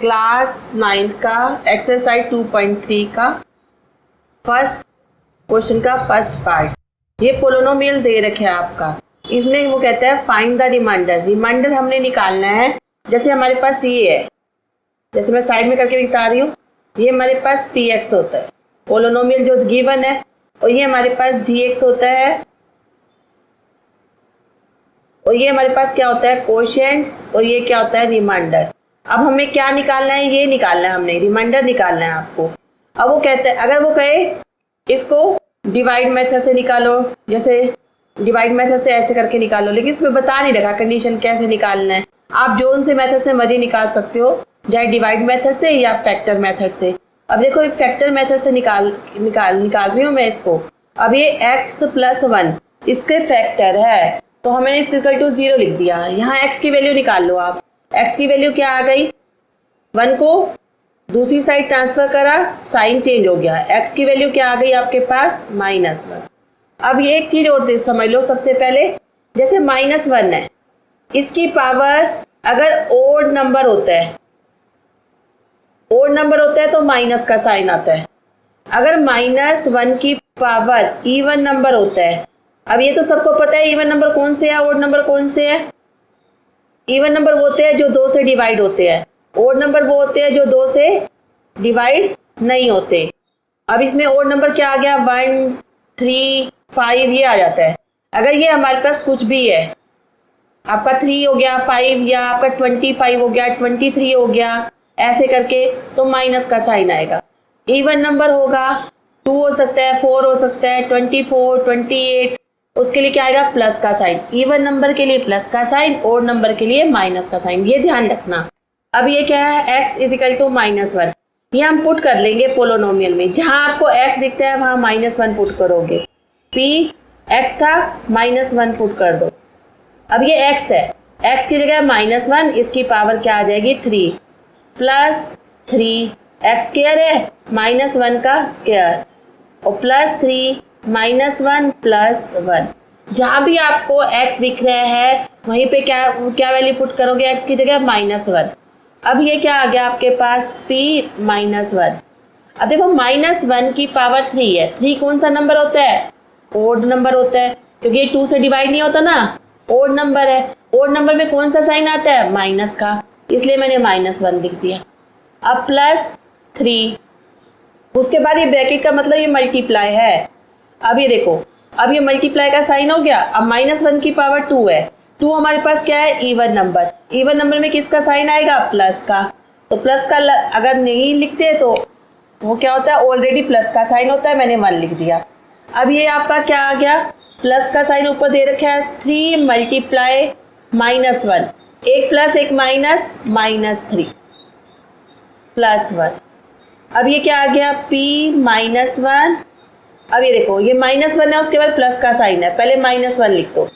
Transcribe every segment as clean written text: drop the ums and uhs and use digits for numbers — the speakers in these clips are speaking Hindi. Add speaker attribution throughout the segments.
Speaker 1: क्लास 9 का एक्सरसाइज 2.3 का फर्स्ट क्वेश्चन का फर्स्ट पार्ट। ये पोलिनोमियल दे रखे है आपका। इसमें वो कहता है फाइंड द रिमाइंडर। रिमाइंडर हमने निकालना है। जैसे हमारे पास ये है, जैसे मैं साइड में करके बता रही हूँ, ये हमारे पास पी एक्स होता है पोलिनोमियल जो गिवन है, और ये हमारे पास जी एक्स होता है, और ये हमारे पास क्या होता है कोशेंट्स, और ये क्या होता है रिमाइंडर। अब हमें क्या निकालना है, ये निकालना है, हमने रिमाइंडर निकालना है आपको। अब वो कहते हैं, अगर वो कहे इसको डिवाइड मेथड से निकालो, जैसे डिवाइड मेथड से ऐसे करके निकालो, लेकिन इसमें बता नहीं रखा कंडीशन कैसे निकालना है। आप जो उनसे मेथड से मर्जी निकाल सकते हो, चाहे डिवाइड मेथड से या फैक्टर मेथड से। अब देखो फैक्टर मेथड से निकाल रही हूँ मैं इसको। अब ये x + 1 इसके फैक्टर है, तो हमें इस इक्वल टू 0 लिख दिया। यहाँ x की वैल्यू निकाल लो आप। x की वैल्यू क्या आ गई, 1 को दूसरी साइड ट्रांसफर करा, साइन चेंज हो गया, x की वैल्यू क्या आ गई आपके पास -1। अब ये एक चीज और समझ लो, सबसे पहले जैसे -1 है, इसकी पावर अगर ओड नंबर होता है तो माइनस का साइन आता है। अगर -1 की पावर इवन नंबर होता है, अब ये तो सबको पता है इवन नंबर कौन से है, ओड नंबर कौन से है। इवन नंबर वो होते हैं जो 2 से डिवाइड होते हैं, ओड नंबर वो होते हैं जो 2 से डिवाइड नहीं होते। अब इसमें ओड नंबर क्या आ गया, 1, 3, 5 ये आ जाता है। अगर ये हमारे पास कुछ भी है, आपका 3 हो गया, 5 या आपका 25 हो गया, 23 हो गया, ऐसे करके, तो माइनस का साइन आएगा। इवन नंबर होगा 2 हो सकता है, 4 हो सकता है, 24, 28, उसके लिए क्या आएगा प्लस का साइन। इवन नंबर के लिए प्लस का साइन, ओड नंबर के लिए माइनस का साइन, ये ध्यान रखना। अब ये क्या है, x = -1, ये हम पुट कर लेंगे पोलिनोमियल में। जहां आपको x दिखता है वहां -1 पुट करोगे। p x था, -1 पुट कर दो। अब ये x है, x की जगह -1, इसकी पावर क्या आ जाएगी 3 + 3 x स्क्वायर है, -1 का स्क्वायर, और +3 -1 + 1। जहां भी आपको x दिख रहा है वहीं पे क्या वैल्यू पुट करोगे, x की जगह -1। अब ये क्या आ गया आपके पास p -1। अब देखो -1 की पावर 3 है। 3 कौन सा नंबर होता है, ओड नंबर होता है, क्योंकि ये 2 से डिवाइड नहीं होता ना, ओड नंबर है। ओड नंबर में कौन सा साइन आता है, माइनस का, इसलिए मैंने -1 लिख दिया। अब +3, उसके बाद ये ब्रैकेट का मतलब ये मल्टीप्लाई है। अब ये देखो, अब ये मल्टीप्लाई का साइन हो गया। अब -1 की पावर 2 है, 2 हमारे पास क्या है इवन नंबर। इवन नंबर में किसका साइन आएगा, प्लस का। तो प्लस का अगर नहीं लिखते तो वो क्या होता है, ऑलरेडी प्लस का साइन होता है, मैंने 1 लिख दिया। अब ये आपका क्या आ गया, प्लस का साइन ऊपर दे रखा है, 3 × -1, एक प्लस एक माइनस, -3 +1। अब ये क्या आ गया, p -1। अब ये देखो ये -1 है, उसके बाद प्लस का साइन है, पहले -1 लिख दो।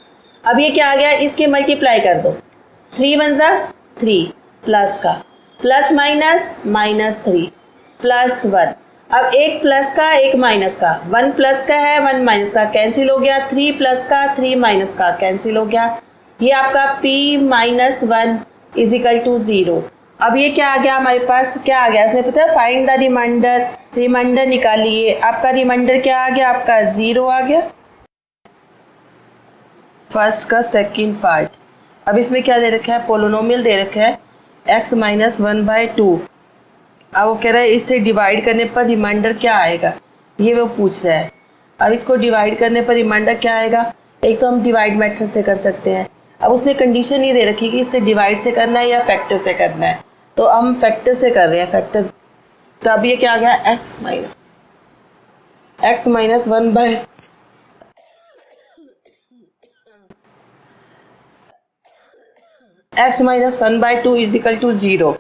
Speaker 1: अब ये क्या आ गया, इसके मल्टीप्लाई कर दो, 3 × 1 = 3, प्लस का प्लस -3 +1। अब एक प्लस का एक माइनस का, 1 प्लस का है 1 माइनस का, कैंसिल हो गया, 3 प्लस का 3 माइनस का, कैंसिल हो गया। ये आपका p -1 = 0। अब ये क्या आ गया हमारे पास, क्या आ गया इसमें पता है, फाइंड द रिमाइंडर। रिमाइंडर निकालिए। आपका रिमाइंडर क्या आ गया, आपका 0 आ गया। फर्स्ट का सेकंड पार्ट। अब इसमें क्या दे रखा है, पोलिनोमियल दे रखा है x - 1/2। अब वो कह रहा है इससे डिवाइड करने पर रिमाइंडर क्या आएगा, ये वो पूछ रहा है। अब इसको डिवाइड करने पर रिमाइंडर क्या आएगा, एक तो हम डिवाइड मेथड से कर सकते हैं। अब उसने कंडीशन ये दे रखी कि इससे डिवाइड से करना है या फैक्टर से करना है, तो हम फैक्टर से कर रहे हैं, फैक्टर। तो अब ये क्या आ गया, x - 1/2 = 0।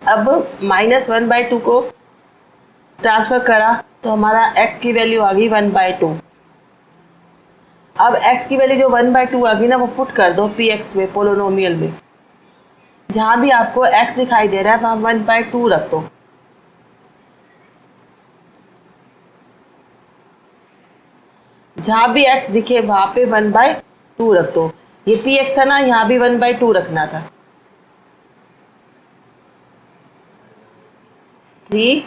Speaker 1: अब -1/2 को ट्रांसफर करा तो हमारा x की वैल्यू आ गई 1/2। अब x की वैल्यू जो 1/2 आ गई ना, वो पुट कर दो px में, पोलिनोमियल में। जहां भी आपको x दिखाई दे रहा है वहां 1/2 रख दो। जहां भी x दिखे वहां पे 1/2 रख दो। ये px था ना, यहाँ भी 1/2 रखना था। 3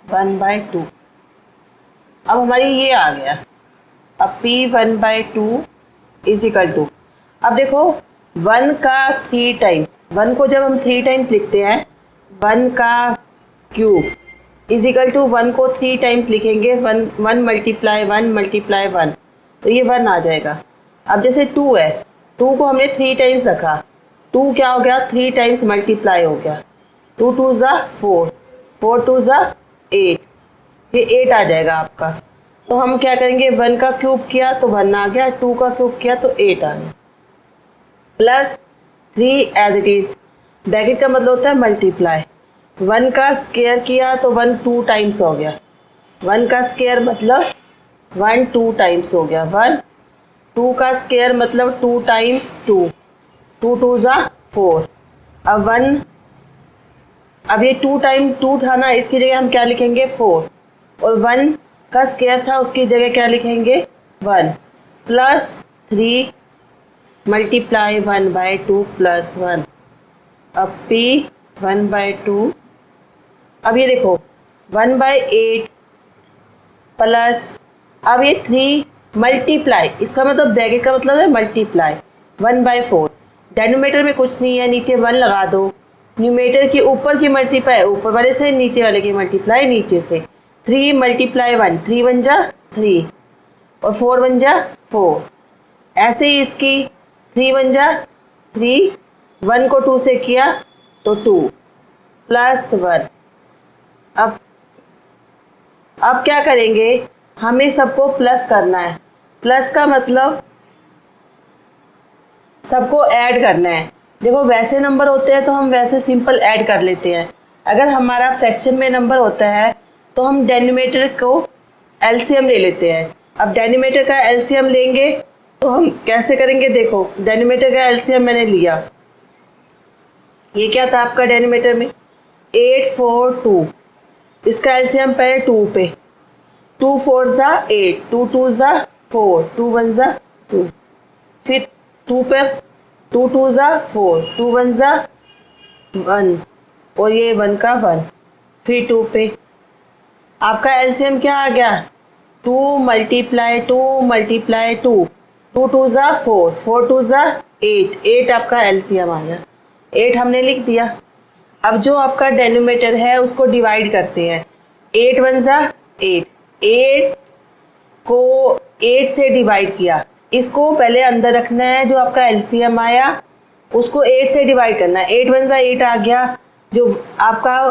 Speaker 1: 1/2। अब हमारी ये आ गया। अब p 1/2 इज इक्वल टू, अब देखो 1 का 3 टाइम्स, 1 को जब हम 3 टाइम्स लिखते हैं 1 का क्यूब इज इक्वल टू 1 को 3 टाइम्स लिखेंगे 1 1 मल्टीप्लाई 1 मल्टीप्लाई 1, तो ये 1 आ जाएगा। अब जैसे 2 है, 2 को हमने 3 टाइम्स रखा, 2 क्या हो गया 3 टाइम्स मल्टीप्लाई हो गया, 2 2 ज़ा 4, 4 2 ज़ा 8, ये 8 आ जाएगा आपका। तो हम क्या करेंगे 1 का क्यूब किया तो 1 आ गया, 2 का क्यूब किया तो 8 आ गया, plus 3 as it is, bracket का मतलब होता है मल्टीप्लाई। 1 का स्क्वायर किया तो 1 2 टाइम्स हो गया, 1 का स्क्वायर मतलब 1 2 टाइम्स हो गया 1, 2 का स्क्वायर मतलब 2 टाइम्स 2, 2 2 ज़ा 4। अब 1, अब ये 2 टाइम 2 था ना, इसकी जगह हम क्या लिखेंगे 4, और 1 का स्क्वायर था उसकी जगह क्या लिखेंगे 1, प्लस 3 मल्टीप्लाई 1/2 प्लस 1। अब p 1/2, अब ये देखो 1/8 प्लस, अब ये 3 मल्टीप्लाई, इसका मतलब ब्रैकेट का मतलब है मल्टीप्लाई 1/4, डेनोमीटर में कुछ नहीं है, नीचे 1 लगा दो, न्यूमेटर के ऊपर की मल्टीप्लाई ऊपर वाले से, नीचे वाले की मल्टीप्लाई नीचे से, 3 मल्टीप्लाई 1, 3 1 जा 3 और 4 1 जा 4, ऐसे ही इसकी 3 1 जा 3, 1 को 2 से किया तो 2 प्लस 1। अब क्या करेंगे, हमें सबको प्लस करना है, प्लस का मतलब सबको ऐड करना है। देखो वैसे नंबर होते हैं तो हम वैसे सिंपल ऐड कर लेते हैं, अगर हमारा फ्रैक्शन में नंबर होता है तो हम डेनोमीटर को एलसीएम ले लेते हैं। अब डेनोमीटर का एलसीएम लेंगे तो हम कैसे करेंगे, देखो डेनोमीटर का एलसीएम मैंने लिया, ये क्या था आपका डेनोमीटर में 8 4 2, इसका एलसीएम पहले 2 पे, 2 4 ज़ा 8, 2 2 ज़ा 4, 2 1 ज़ा 2, फिर 2 पे 2 2 ज़ा 4, 2 1 ज़ा 1 और ये 1 का 1, फिर 2 पे आपका एलसीएम क्या आ गया 2 मल्टीप्लाई 2 मल्टीप्लाई 2, 2 2 ज़ा 4, 4 2 ज़ा 8, 8 आपका एलसीएम आ गया, 8 हमने लिख दिया। अब जो आपका डेनोमीटर है उसको डिवाइड करते हैं, 8 1 ज़ा 8, 8 को 8 से डिवाइड किया, इसको पहले अंदर रखना है, जो आपका एलसीएम आया उसको 8 से डिवाइड करना है, 8 1 ज़ा 8 आ गया, जो आपका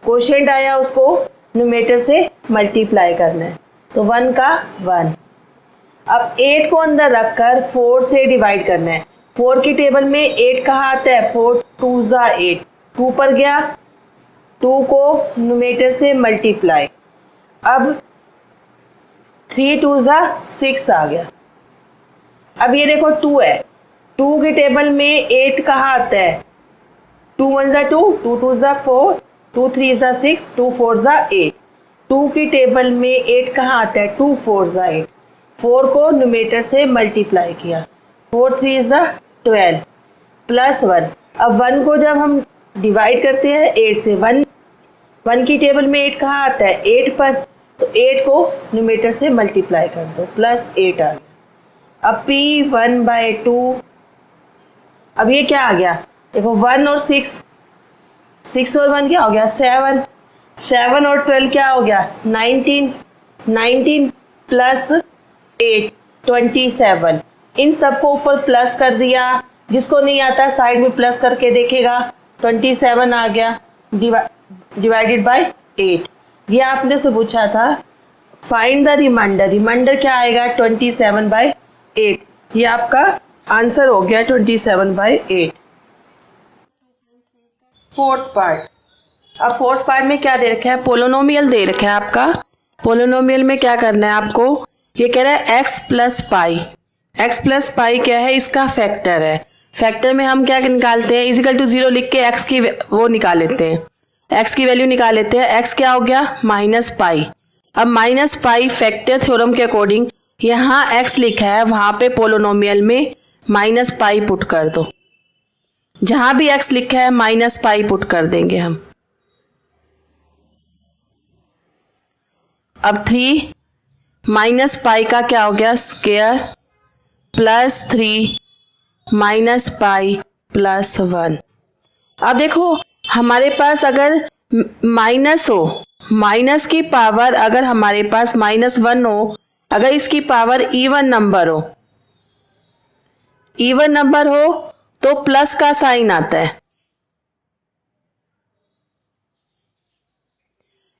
Speaker 1: क्वोशिएंट आया उसको न्यूमेटर से मल्टीप्लाई करना है, तो 1 का 1। अब 8 को अंदर रखकर 4 से डिवाइड करना है, 4 की टेबल में 8 कहाँ आता है 4 2 ज़ा 8, 2 पर गया, 2 को न्यूमेटर से मल्टीप्लाई, अब 3 2 ज़ा 6 आ गया। अब ये देखो 2 है, 2 की टेबल में 8 कहाँ आता है 2 1 ज़ा 2, 2 2 ज़ा 4, 2 3 ज़ा 6, 2 4 ज़ा 8, 2 की टेबल में 8 कहाँ आता है 2 4 ज़ा 8, 4 को न्यूमेटर से मल्टीप्लाई किया, 4 3 ज़ा 12 प्लस 1। अब 1 को जब हम डिवाइड करते हैं 8 से, 1 की टेबल में 8 कहाँ आता है 8 पर, तो 8 को न्यूमेटर से मल्टीप्लाई कर दो, प्लस 8 आ गया। अब p 1/2, अब ये क्या आ गया देखो 1 और 6, 6 और 1 क्या हो गया 7, 7 और 12 क्या हो गया 19, 19 प्लस 8 27, इन सबको ऊपर प्लस कर दिया, जिसको नहीं आता साइड में प्लस करके देखेगा, 27 आ गया डिवाइडेड बाय 8। ये आपने से पूछा था फाइंड द रिमाइंडर, रिमाइंडर क्या आएगा 27/8, ये आपका आंसर हो गया 27/8। फोर्थ पार्ट, अब फोर्थ पार्ट में क्या दे रखा है पोलिनोमियल दे रखा है आपका। पोलिनोमियल में क्या करना है आपको, ये कह रहा है x plus pi, x plus pi क्या है इसका फैक्टर है, फैक्टर में हम क्या निकालते हैं इजिकल टू 0 लिख के x की वो निकाल लेते हैं, x की वैल्यू निकाल लेते हैं, x क्या हो गया माइनस पाई। अब माइनस पाई फैक्टर थ्योरम के अकॉर्डिंग यहाँ x लिखा है वहां पे पोलिनोमियल में माइनस पाई पुट कर दो, जहां भी x लिखा है माइनस पाई पुट कर देंगे हम। अब 3 माइनस पाई का क्या हो गया square plus 3 minus pi plus 1। अब देखो हमारे पास अगर माइनस हो, माइनस की पावर अगर हमारे पास -1 हो, अगर इसकी पावर इवन नंबर हो, इवन नंबर हो तो प्लस का साइन आता है।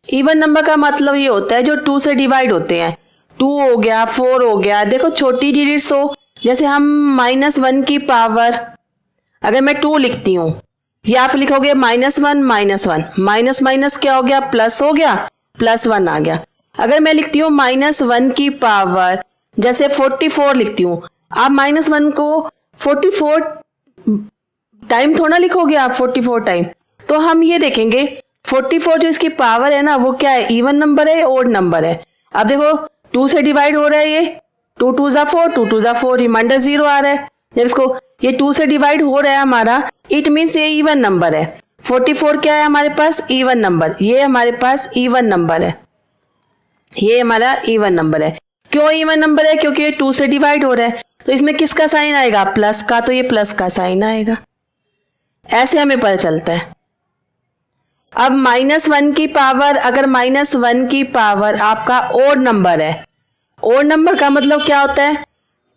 Speaker 1: इवन नंबर का मतलब ये होता है जो 2 से डिवाइड होते हैं। 2 हो गया, 4 हो गया। देखो छोटी डिजिट्स हो, जैसे हम -1 की पावर अगर मैं 2 लिखती हूँ, ये आप लिखोगे -1 -1, माइनस माइनस क्या हो गया प्लस हो गया, +1 आ गया। अगर मैं लिखती हूँ -1 की पावर जैसे 44 लिखती हूँ, आप -1 को 44 टाइम थोड़ा लिखोगे आप 44 टाइम। तो हम ये देखेंगे 44 जो इसकी पावर है ना वो क्या है, इवन नंबर है, ओड नंबर है। अब देखो 2 से डिवाइड हो रहा है, ये 2 2 ज़ा 4, 2 2 ज़ा 4, रिमाइंडर 0 आ रहा है। जब इसको ये 2 से डिवाइड हो रहा है हमारा, इट मीन्स ये इवन नंबर है। 44 क्या है हमारे पास, इवन नंबर। ये हमारे पास इवन नंबर है, ये हमारा इवन नंबर है। क्यों इवन नंबर है, क्योंकि ये 2 से डिवाइड हो रहा है। तो इसमें किसका साइन आएगा, प्लस का, तो ये प्लस का साइन आएगा। ऐसे हमें पता चलता है। अब -1 की पावर, अगर -1 की पावर आपका ओड नंबर है, ओड नंबर का मतलब क्या होता है,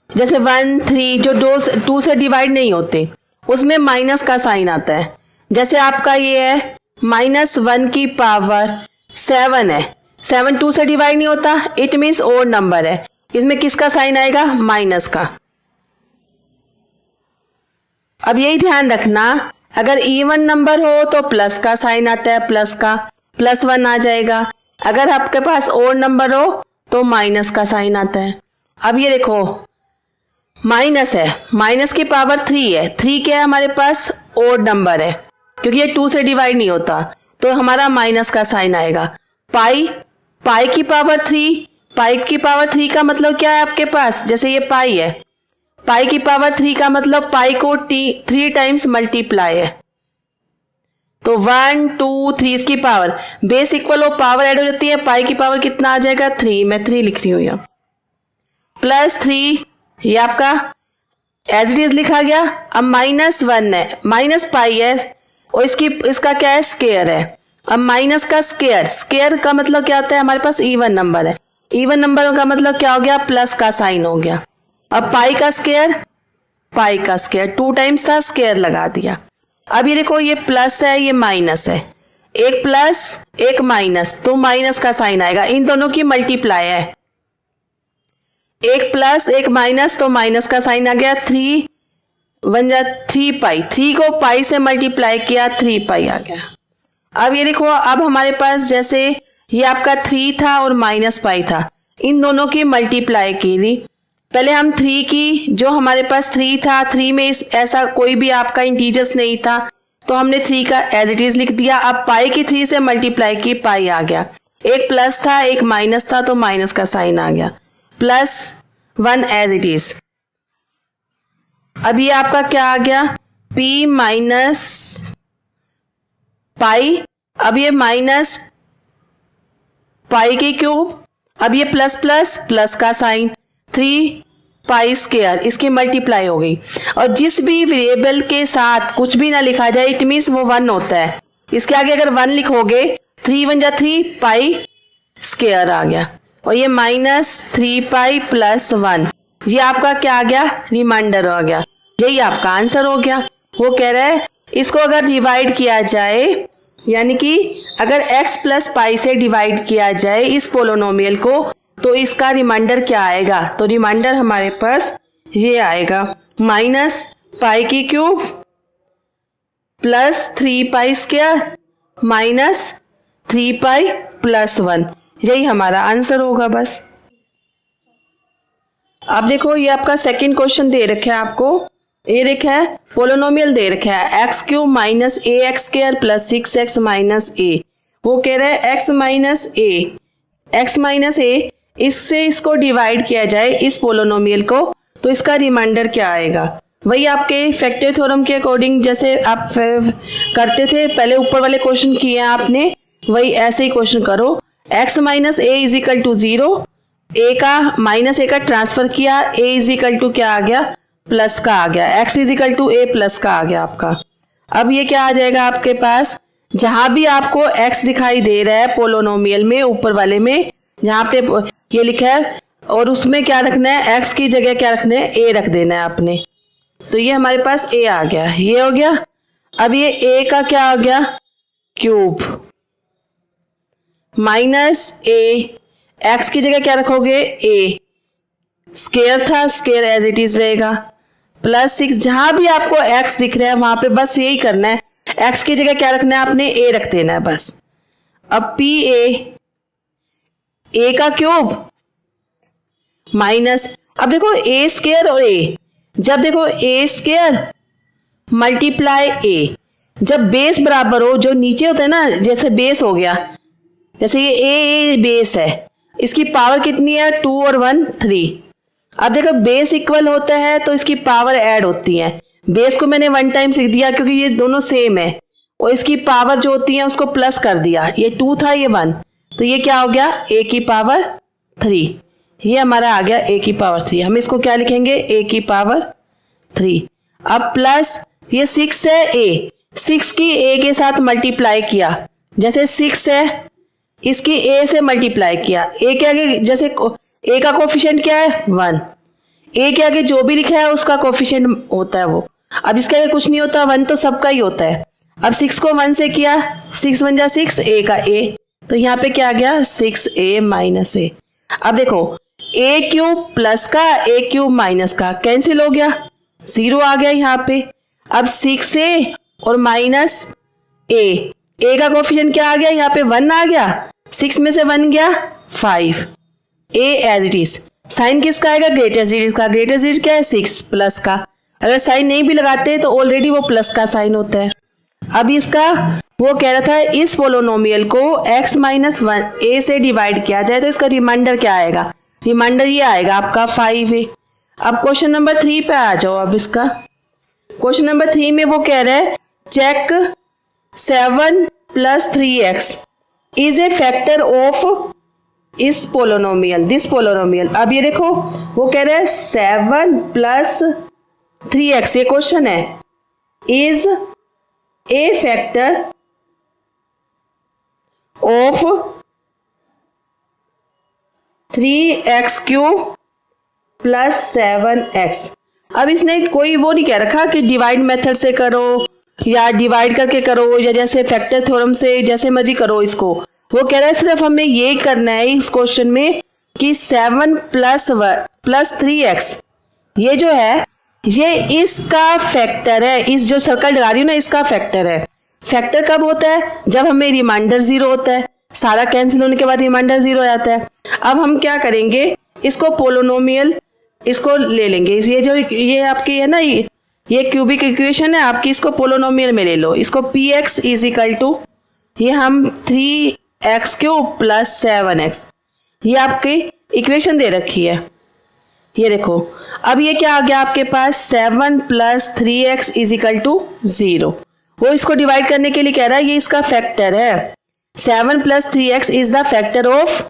Speaker 1: जैसे 1 3 जो 2 से डिवाइड नहीं होते उसमें माइनस का साइन आता है। जैसे आपका ये है -1 की पावर 7 है, 7 2 से डिवाइड नहीं होता, इट मीन्स ओड नंबर है। इसमें किसका साइन आएगा, माइनस का। अब यही ध्यान रखना, अगर इवन नंबर हो तो प्लस का साइन आता है, प्लस का, +1 आ जाएगा। अगर आपके पास ओड नंबर हो तो माइनस का साइन आता है। अब ये देखो माइनस है, माइनस की पावर 3 है, 3 क्या है हमारे पास, ओड नंबर है, क्योंकि ये 2 से डिवाइड नहीं होता, तो हमारा माइनस का साइन आएगा। पाई, पाई की पावर 3, पाई की पावर 3 का मतलब क्या है आपके पास, जैसे ये पाई है, पाई की पावर 3 का मतलब पाई को 3 टाइम्स मल्टीप्लाई है। तो 1 2 3 इसकी पावर, बेस इक्वल हो, पावर ऐड हो जाती है, पाई की पावर कितना आ जाएगा 3, मैं 3 लिख रही हूँ यहाँ, +3, ये आपका एज इट इज लिखा गया। अब -1 है, माइनस पाई है और इसका क्या है, स्क्वायर है। अब माइनस का स्क्वायर, स्क्वायर का मतलब क्या होता है, हमारे पास इवन नंबर है, इवन नंबर का मतलब क्या हो गया, प्लस का साइन हो गया। अब पाई का स्क्वायर, पाई का स्क्वायर 2 टाइम्स था, स्क्वायर लगा दिया। अब ये देखो ये प्लस है, ये माइनस है, एक प्लस एक माइनस, तो माइनस का साइन आएगा। इन दोनों की मल्टीप्लाई है, एक प्लस एक माइनस, तो माइनस का साइन आ गया। 3 1 जा 3 पाई, 3 को पाई से मल्टीप्लाई किया, 3 पाई आ गया। अब ये देखो, अब हमारे पास जैसे ये आपका 3 था और माइनस पाई था, इन दोनों की मल्टीप्लाई की थी। पहले हम 3 की, जो हमारे पास 3 था, 3 में ऐसा कोई भी आपका इंटीजर्स नहीं था, तो हमने 3 का एज इट इज लिख दिया। अब पाई की 3 से मल्टीप्लाई की, पाई आ गया। एक प्लस था एक माइनस था, तो माइनस का साइन आ गया, +1 एज इट इज। अब ये आपका क्या आ गया, p माइनस पाई, अब ये माइनस पाई की क्यूब, अब ये प्लस प्लस प्लस का साइन, 3 पाई स्क्वायर, इसकी मल्टीप्लाई हो गई। और जिस भी वेरिएबल के साथ कुछ भी ना लिखा जाए, इट मीन्स वो 1 होता है। इसके आगे अगर 1 लिखोगे, 3 1 जा 3 पाई स्क्वायर आ गया, और ये -3 पाई +1, ये आपका क्या आ गया, रिमाइंडर आ गया। यही आपका आंसर हो गया। वो कह रहा है इसको अगर डिवाइड किया जाए, यानी कि अगर x + पाई से डिवाइड किया जाए इस पोलिनोमियल को, तो इसका रिमाइंडर क्या आएगा। तो रिमाइंडर हमारे पास ये आएगा, -पाई की क्यूब +3 पाई स्क्वायर -3 पाई +1, यही हमारा आंसर होगा बस। अब देखो ये आपका सेकंड क्वेश्चन दे रखा है आपको, ये लिखा है पोलिनोमियल दे रखा है x³ - ax² + 6x - a। वो कह रहा है x - a, इससे इसको डिवाइड किया जाए इस पोलिनोमियल को, तो इसका रिमाइंडर क्या आएगा। वही आपके फैक्टर थ्योरम के अकॉर्डिंग जैसे आप करते थे, पहले ऊपर वाले क्वेश्चन किए हैं आपने, वही ऐसे ही क्वेश्चन करो। x minus A is equal to 0, A का माइनस ए का ट्रांसफर किया, ए इज इक्वल टू क्या आ गया, प्लस का आ गया, x is equal to A plus का आ गया आपका। अब ये क्या आ जाएगा आपके पास, जहां भी आपको x दिखाई दे रहा है पोलोनोमियल में, ऊपर वाले में जहां पे ये लिखा है, और उसमें क्या रखना है, x की जगह क्या रखना है, a रख देना है आपने। तो ये हमारे पास a आ गया, ये हो गया। अब ये a का क्या हो गया, क्यूब, माइनस a, x की जगह क्या रखोगे, a, स्केयर था, स्केयर एज इट इज रहेगा, प्लस 6, जहां भी आपको x दिख रहा है वहां पे बस यही करना है, x की जगह क्या रखना है आपने, a रख देना है बस। अब p a का क्यूब माइनस, अब देखो a स्केयर और a, जब देखो a स्केयर मल्टीप्लाई a, जब बेस बराबर हो, जो नीचे होता है ना, जैसे बेस हो गया, जैसे ये a बेस है, इसकी पावर कितनी है, 2 और 1 3। अब देखो बेस इक्वल होता है तो इसकी पावर ऐड होती है, बेस को मैंने 1 टाइम लिख दिया क्योंकि ये दोनों सेम है, और इसकी पावर जो होती है उसको प्लस कर दिया, ये 2 था ये 1, तो ये क्या हो गया, a की पावर 3, ये हमारा आ गया a की पावर 3। हम इसको क्या लिखेंगे, a की पावर 3। अब प्लस ये 6 है, a 6 की a के साथ मल्टीप्लाई किया, जैसे 6 है इसकी a से मल्टीप्लाई किया, a के आगे जैसे a का कोफिशिएंट क्या है 1, a के आगे जो भी लिखा है उसका कोफिशिएंट होता है वो, अब इसके आगे कुछ नहीं होता, 1 तो सबका ही होता है। अब 6 को 1 से किया, 6 1 जा 6, a का a, तो यहाँ पे क्या आ गया, 6a माइनस a। अब देखो a क्यूब प्लस का a क्यूब माइनस का कैंसिल हो गया, 0 आ गया यहाँ पे। अब 6a और माइनस a का कोफिशिएंट क्या आ गया, यहाँ पे 1 आ गया, 6 में से 1 गया 5, a as it is. Sign किसका आएगा, ग्रेटेस्ट डिजिट का, ग्रेटेस्ट डिजिट क्या है 6 प्लस का, अगर साइन नहीं भी लगाते तो ऑलरेडी वो प्लस का साइन होता है। अब इसका वो कह रहा था इस पोलोनोमियल को x माइनस 1 a से डिवाइड किया जाए तो इसका रिमाइंडर क्या आएगा, रिमाइंडर ये आएगा आपका 5a। अब क्वेश्चन नंबर 3 पे आ जाओ। अब इसका क्वेश्चन नंबर 3 में वो कह रहा है check 7 plus 3x is a factor of इस पोलोनोमियल, दिस पोलोनोमियल। अब ये देखो वो कह रहा है 7 प्लस 3x, ये क्वेश्चन है, is a factor of 3x cube plus 7x। अब इसने कोई वो नहीं कह रखा कि डिवाइड मेथड से करो या डिवाइड करके करो या जैसे फैक्टर थ्योरम से जैसे मर्जी करो इसको, वो कह रहा है सिर्फ हमें ये करना है इस क्वेश्चन में कि 7 प्लस 3x ये जो है ये इसका फैक्टर है, इस जो सर्कल लगा रही हूं ना इसका फैक्टर है। फैक्टर कब होता है, जब हमें रिमाइंडर 0 होता है, सारा कैंसिल होने के बाद रिमाइंडर 0 हो जाता है। अब हम क्या करेंगे, इसको पोलोनोमियल इसको ले लेंगे, ये जो ये आपकी है ना ये क्यूबिक इक्वेशन है आपकी, इसको पोलोनोमियल में ले लो, इसको px इज इक्वल टू ये हम 3x क्यूब प्लस 7x, ये आपकी इक्वेशन दे रखी है, ये देखो। अब ये क्या आ गया आपके पास 7 plus 3x is equal to 0, वो इसको डिवाइड करने के लिए कह रहा है ये इसका फैक्टर है, 7 plus 3x is the factor of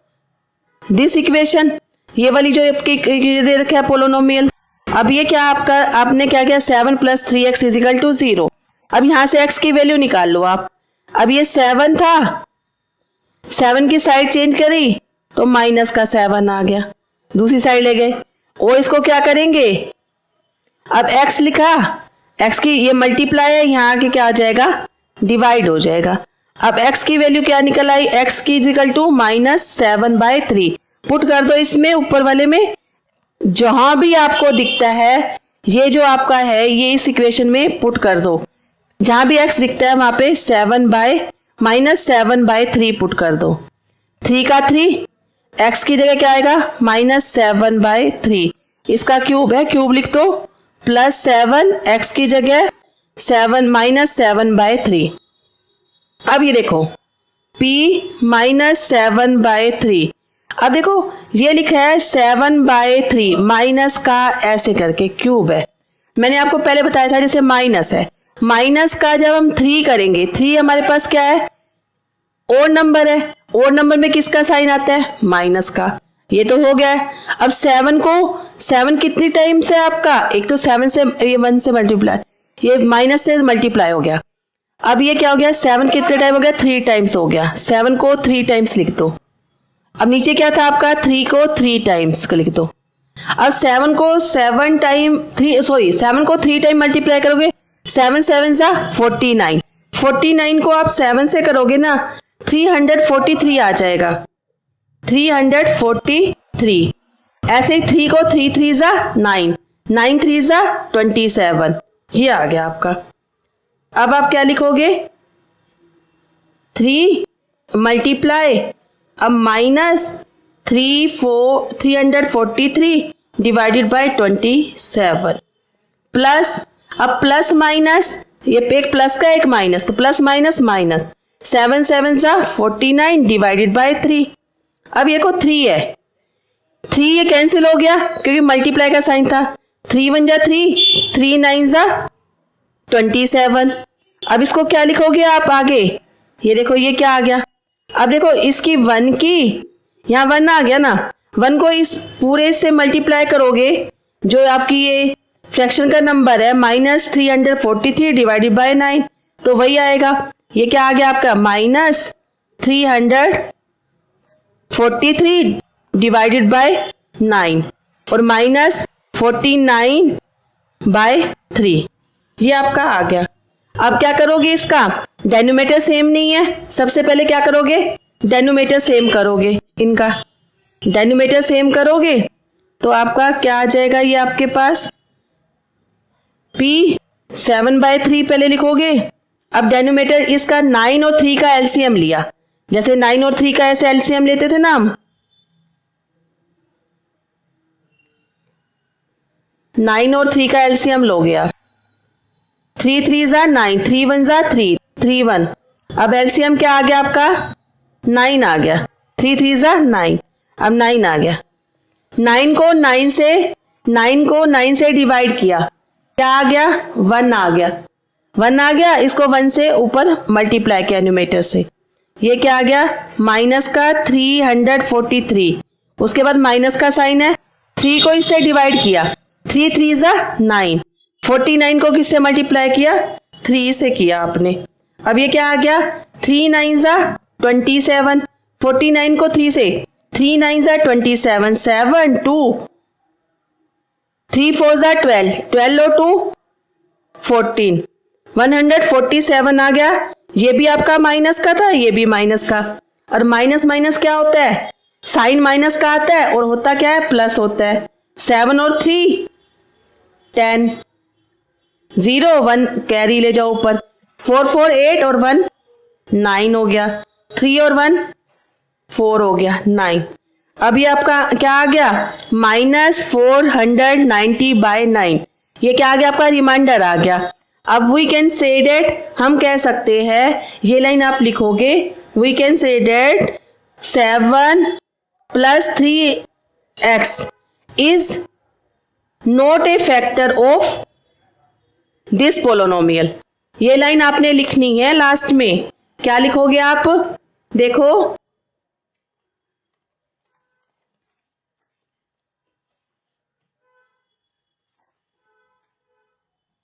Speaker 1: this equation, ये वाली जो आपकी दे रखा है पोलोनोमियल। अब ये क्या आपका आपने क्या किया 7 plus 3x is equal to 0, अब यहां से x की वैल्यू निकाल लो आप। अब ये 7 था, 7 की साइड चेंज करी तो माइनस का 7 आ गया, दूसरी साइड ले गए, और इसको क्या करेंगे, अब x लिखा, x की ये मल्टीप्लाई है, यहाँ आके क्या आ जाएगा डिवाइड हो जाएगा। अब x की वैल्यू क्या निकल आई, x की इज इक्वल टू -7/3, पुट कर दो इसमें ऊपर वाले में, जहां भी आपको दिखता है ये जो आपका है ये इस इक्वेशन में पुट कर दो, जहां भी x दिखता है वहां पे -7/3 पुट कर दो, 3 का 3, x की जगह क्या आएगा -7/3, इसका क्यूब है, क्यूब लिख दो, प्लस 7 x की जगह 7/3। अब ये देखो p -7/3, अब देखो ये लिखा है 7/3 माइनस का ऐसे करके क्यूब है, मैंने आपको पहले बताया था जैसे माइनस है, माइनस का जब हम 3 करेंगे, 3 हमारे पास क्या है ओड नंबर है, ओड नंबर में किसका साइन आता है? माइनस का। ये तो हो गया। अब 7 कितनी टाइम्स है आपका? एक तो 7 से ये 1 से मल्टीप्लाई, ये माइनस से मल्टीप्लाई हो गया। अब ये क्या हो गया? 7 कितने टाइम हो गया? 3 टाइम्स हो गया। 7 को 3 टाइम्स लिख दो। अब नीचे क्या था आपका? 3 को 3 टाइम्स लिख दो। अब 7 को 3 टाइम मल्टीप्लाई करोगे, 7 7 जा 49। 49 को आप 7 से करोगे ना, 343 आ जाएगा। 343। ऐसे ही 3 को 3 3 जा 9, 9 3 जा 27। ये आ गया आपका। अब आप क्या लिखोगे? 3 मल्टीप्लाई, अब माइनस 343 डिवाइडेड बाय 27 प्लस, अब प्लस माइनस, ये एक प्लस का एक माइनस, तो प्लस माइनस माइनस, 7 7 जा 49 डिवाइडेड बाय 3। अब ये को 3 है, 3 ये कैंसिल हो गया क्योंकि मल्टीप्लाई का साइन था। 3 1 जा 3, 3 9 जा 27। अब इसको क्या लिखोगे आप आगे? ये देखो ये क्या आ गया। अब देखो इसकी 1 की, यहाँ 1 आ गया ना, 1 को इस पूरे से मल्टीप्लाई करोगे, जो आपकी ये फ्रैक्शन का नंबर है, माइनस 343 डिवाइडेड बाय 9, तो वही आएगा। ये क्या आ गया आपका? माइनस 343 डिवाइडेड बाय 9 और माइनस 49 बाय 3। ये आपका आ गया। अब क्या करोगे? इसका डेनोमीटर सेम नहीं है, सबसे पहले क्या करोगे? डेनोमीटर सेम करोगे। इनका डेनोमीटर सेम करोगे तो आपका क्या आ जाएगा? ये आपके पास P 7/3 पहले लिखोगे। अब डेनोमीटर इसका 9 और 3 का एलसीएम लिया, जैसे 9 और 3 का ऐसे एलसीएम लेते थे ना हम, 9 और 3 का एलसीएम लोगे आप। 3 3 जा 9, 3 1 जा 3, 3 1। अब एलसीएम क्या आ गया आपका? 9 आ गया। 3 3 जा 9, अब 9 आ गया। 9 को 9 से डिवाइड किया, क्या आ गया? 1 आ गया। 1 आ गया, इसको 1 से ऊपर मल्टीप्लाई किया न्यूमेटर से, ये क्या आ गया? माइनस का 343। उसके बाद माइनस का साइन है, 3 को इससे डिवाइड किया, 3 3 जा 9, 49 को किससे मल्टीप्लाई किया? 3 से किया आपने। अब ये क्या आ गया? 3 9 जा 27, 49 को 3 से, 3 9 जा 27, 7 2, 3 4 जा 12, 12 और 2 14, 147 आ गया। ये भी आपका माइनस का था, ये भी माइनस का। और माइनस माइनस क्या होता है? साइन माइनस का आता है और होता क्या है? प्लस होता है। 7 और 3 10, 0 1 कैरी ले जाओ ऊपर, 4 4 8 और 1 9 हो गया, 3 और 1 4 हो गया 9। अब ये आपका क्या आ गया? माइनस 490/9। ये क्या आ गया आपका? रिमाइंडर आ गया। अब वी कैन से डेट, हम कह सकते हैं, ये लाइन आप लिखोगे, we can say that 7 + 3x is not a factor of this polynomial. ये लाइन आपने लिखनी है लास्ट में। क्या लिखोगे आप? देखो,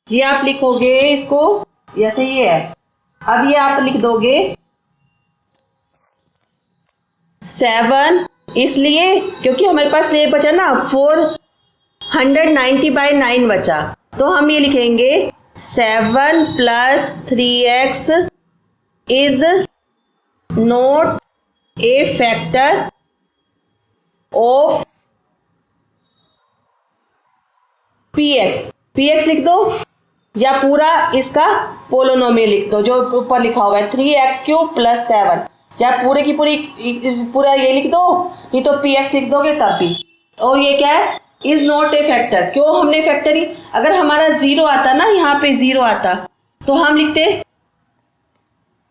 Speaker 1: ये आप लिखोगे इसको, जैसे ये है। अब ये आप लिख दोगे 7, इसलिए क्योंकि हमारे पास ये बचा ना 490/9 बचा, तो हम ये लिखेंगे 7 + 3x is not a factor of px लिख दो, या पूरा इसका पोलोनोमियल लिख दो जो ऊपर लिखा हुआ है 3x³ + 7, या पूरे की पूरा ये लिख दो, नहीं तो px लिख दोगे तब भी। और ये क्या है? Is not a factor. क्यों हमने फैक्टर ही, अगर हमारा 0 आता ना, यहाँ पे 0 आता तो हम लिखते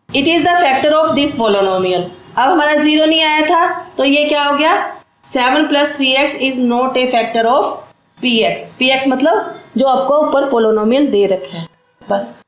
Speaker 1: it is the factor of this polynomial. अब हमारा 0 नहीं आया था, तो ये क्या हो गया? 7 + 3x is not a factor of px। px मतलब जो आपको ऊपर पोलोनोमियल दे रखा है, बस।